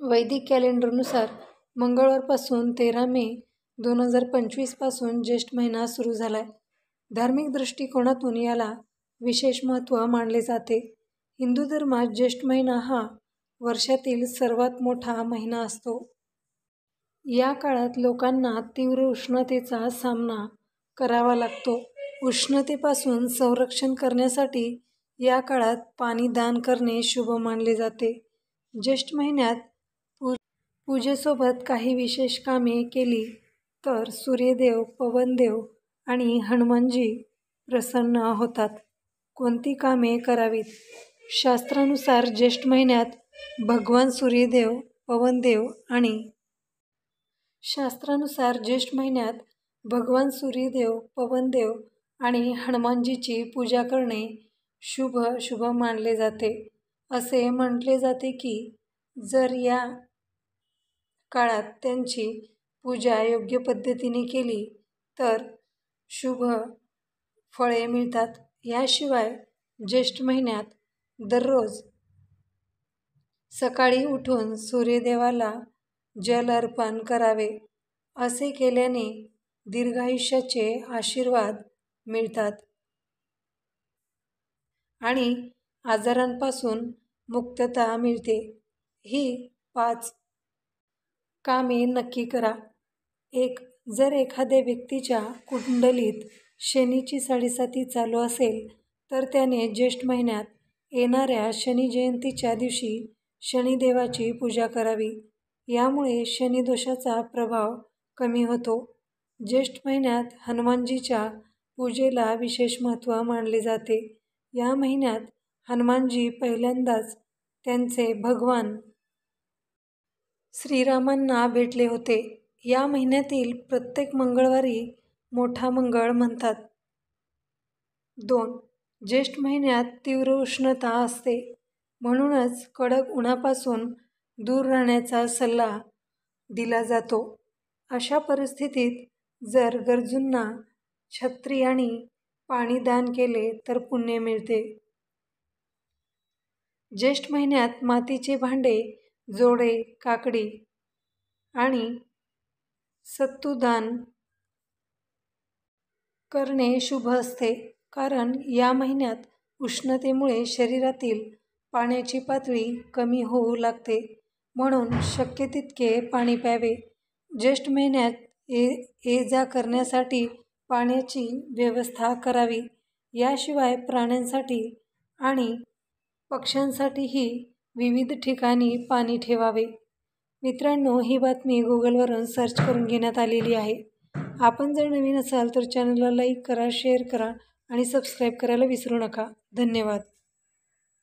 वैदिक कॅलेंडरनुसार मंगळवारपासून 13 मे 2025 पासून ज्येष्ठ महिना सुरू झालाय. धार्मिक दृष्टिकोनातून याला विशेष महत्त्व मानले जाते. हिंदू धर्मात ज्येष्ठ महिना हा वर्षातील सर्वात मोठा महिना असतो. या काळात लोकांना तीव्र उष्णतेचा सामना करावा लागतो. उष्णतेपासून संरक्षण करण्यासाठी या काळात पाणी दान करणे शुभ मानले जाते. ज्येष्ठ महिन्यात पूजेसोबत काही विशेष कामे केली तर सूर्यदेव, पवनदेव आणि हनुमानजी प्रसन्न होतात. कोणती कामे करावीत? शास्त्रानुसार ज्येष्ठ महिन्यात भगवान सूर्यदेव, पवनदेव आणि हनुमानजीची पूजा करणे शुभ मानले जाते. असे म्हटले जाते की जर या काळात त्यांची पूजा योग्य पद्धतीने केली तर शुभ फळे मिळतात. याशिवाय ज्येष्ठ महिन्यात दररोज सकाळी उठून सूर्यदेवाला जल अर्पण करावे. असे केल्याने दीर्घायुष्याचे आशीर्वाद मिळतात आणि आजारांपासून मुक्तता मिळते. ही 5 कामे नक्की करा. 1. जर एखाद्या व्यक्तीच्या कुंडलीत शनीची साडेसाती चालू असेल तर त्याने ज्येष्ठ महिन्यात येणाऱ्या शनी जयंतीच्या दिवशी शनिदेवाची पूजा करावी. यामुळे शनिदोषाचा प्रभाव कमी होतो. ज्येष्ठ महिन्यात हनुमानजीच्या पूजेला विशेष महत्त्व मानले जाते. या महिन्यात हनुमानजी पहिल्यांदाच त्यांचे भगवान श्रीरामांना भेटले होते. या महिन्यातील प्रत्येक मंगळवारी मोठा मंगळ म्हणतात. 2. ज्येष्ठ महिन्यात तीव्र उष्णता असते, म्हणूनच कडक उन्हापासून दूर राहण्याचा सल्ला दिला जातो. अशा परिस्थितीत जर गरजूंना छत्री आणि पाणी दान केले तर पुण्य मिळते. ज्येष्ठ महिन्यात मातीचे भांडे, जोडे, काकडी आणि सत्तू दान करणे शुभ असते. कारण या महिन्यात उष्णतेमुळे शरीरातील पाण्याची पातळी कमी होऊ लागते, म्हणून शक्य तितके पाणी प्यावे. ज्येष्ठ महिन्यात ये-जा करण्यासाठी पाण्याची व्यवस्था करावी. याशिवाय प्राण्यांसाठी आणि पक्ष्यांसाठीही विविध ठिकाणी पाणी ठेवावे. मित्रांनो, ही बातमी गुगलवरून सर्च करून घेण्यात आलेली आहे. आपण जर नवीन असाल तर चॅनलला लाईक करा, शेअर करा आणि सबस्क्राईब करायला विसरू नका. धन्यवाद.